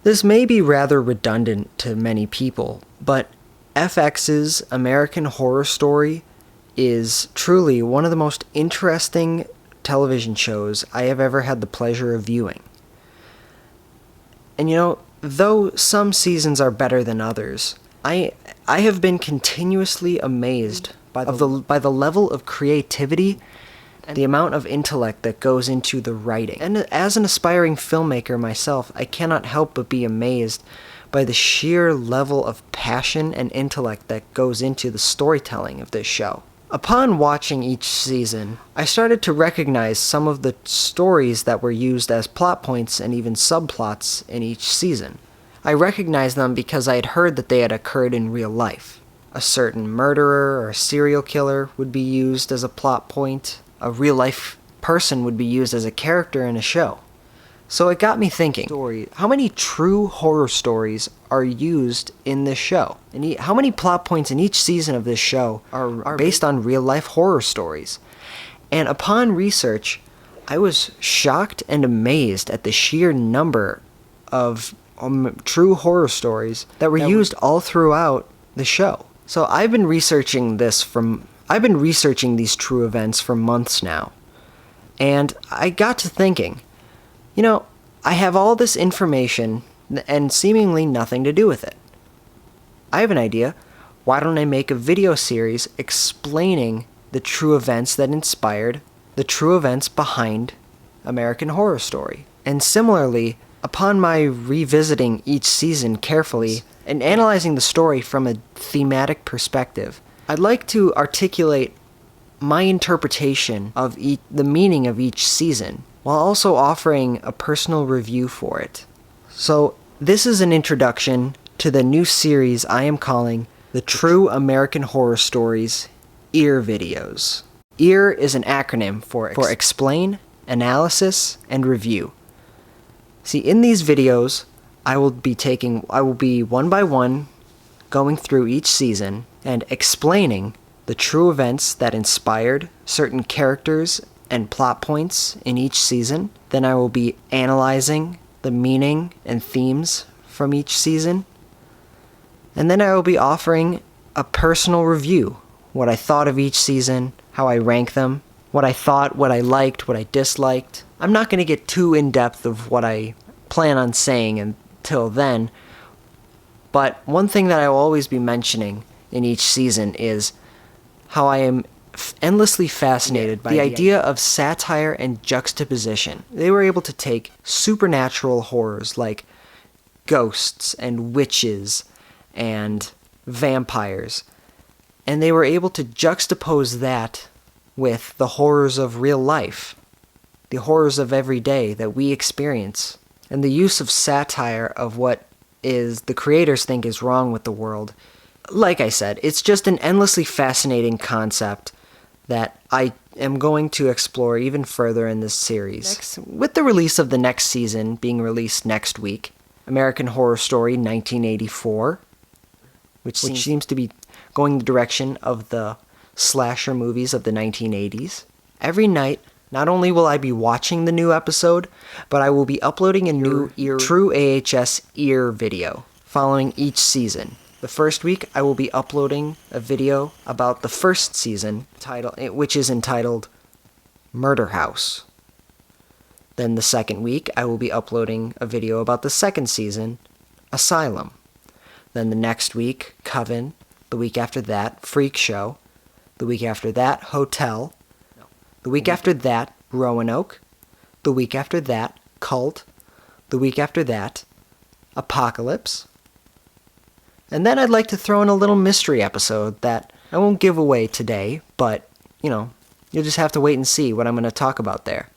This may be rather redundant to many people, but FX's American Horror Story is truly one of the most interesting television shows I have ever had the pleasure of viewing. And though some seasons are better than others, I have been continuously amazed by the level of creativity and the amount of intellect that goes into the writing. And as an aspiring filmmaker myself, I cannot help but be amazed by the sheer level of passion and intellect that goes into the storytelling of this show. Upon watching each season, I started to recognize some of the stories that were used as plot points and even subplots in each season. I recognized them because I had heard that they had occurred in real life. A certain murderer or serial killer would be used as a plot point. A real-life person would be used as a character in a show. So it got me thinking, how many true horror stories are used in this show? And how many plot points in each season of this show are based on real-life horror stories? And upon research, I was shocked and amazed at the sheer number of true horror stories that were used all throughout the show. So I've been researching these true events for months now. And I got to thinking, I have all this information and seemingly nothing to do with it. I have an idea. Why don't I make a video series explaining the true events that inspired the true events behind American Horror Story? And similarly, upon my revisiting each season carefully and analyzing the story from a thematic perspective, I'd like to articulate my interpretation of the meaning of each season, while also offering a personal review for it. So, this is an introduction to the new series I am calling the True American Horror Stories E.A.R videos. E.A.R is an acronym for Explain, Analysis, and Review. See, in these videos, I will be one by one going through each season and explaining the true events that inspired certain characters and plot points in each season. Then I will be analyzing the meaning and themes from each season. And then I will be offering a personal review, what I thought of each season, how I rank them, what I thought, what I liked, what I disliked. I'm not going to get too in-depth of what I plan on saying until then, but one thing that I will always be mentioning in each season is how I am endlessly fascinated by the idea of satire and juxtaposition. They were able to take supernatural horrors like ghosts and witches and vampires, and they were able to juxtapose that with the horrors of real life, the horrors of every day that we experience, and the use of satire of what the creators think is wrong with the world. Like I said, it's just an endlessly fascinating concept that I am going to explore even further in this series. With the release of the next season being released next week, American Horror Story 1984, which seems to be going the direction of the slasher movies of the 1980s. Every night, not only will I be watching the new episode, but I will be uploading a new True AHS E.A.R video following each season. The first week, I will be uploading a video about the first season, which is entitled Murder House. Then the second week, I will be uploading a video about the second season, Asylum. Then the next week, Coven. The week after that, Freak Show. The week after that, Hotel. The week after that, Roanoke. The week after that, Cult. The week after that, Apocalypse. And then I'd like to throw in a little mystery episode that I won't give away today, but, you'll just have to wait and see what I'm going to talk about there.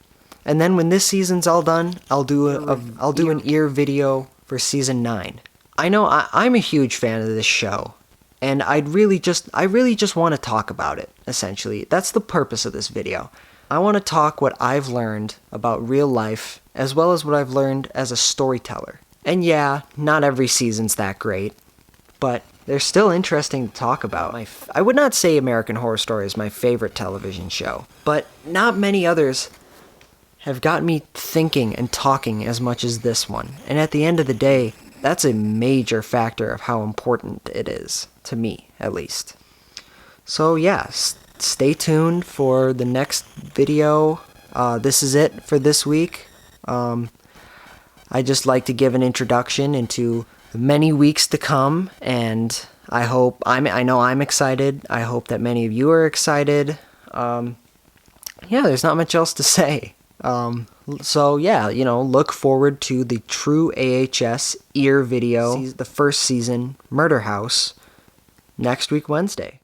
And then when this season's all done, I'll do an E.A.R video for season 9. I know I'm a huge fan of this show, and I really just want to talk about it, essentially. That's the purpose of this video. I want to talk what I've learned about real life, as well as what I've learned as a storyteller. And yeah, not every season's that great, but they're still interesting to talk about. I would not say American Horror Story is my favorite television show, but not many others have got me thinking and talking as much as this one. And at the end of the day, that's a major factor of how important it is, to me at least. So yeah, stay tuned for the next video. This is it for this week. I'd just like to give an introduction into the many weeks to come, and I know I'm excited. I hope that many of you are excited. Yeah, there's not much else to say. So yeah, look forward to the true AHS E.A.R video, the first season, Murder House, next week Wednesday.